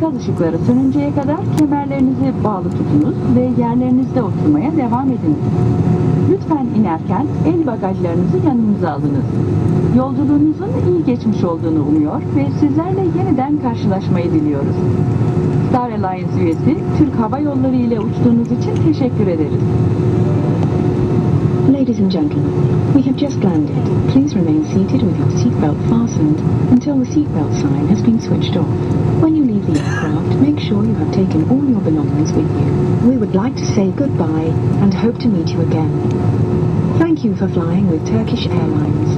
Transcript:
trafik ışıkları sönünceye kadar kemerlerinizi bağlı tutunuz ve yerlerinizde oturmaya devam ediniz. Lütfen inerken el bagajlarınızı yanınıza alınız. Yolculuğunuzun iyi geçmiş olduğunu umuyor ve sizlerle yeniden karşılaşmayı diliyoruz. Star Alliance üyesi Türk Hava Yolları ile uçtuğunuz için teşekkür ederiz. Ladies and gentlemen, we have just landed. Please remain seated with your seatbelt fastened until the seatbelt sign has been switched off. When you leave the aircraft, make sure you have taken all your belongings with you. We would like to say goodbye and hope to meet you again. Thank you for flying with Turkish Airlines.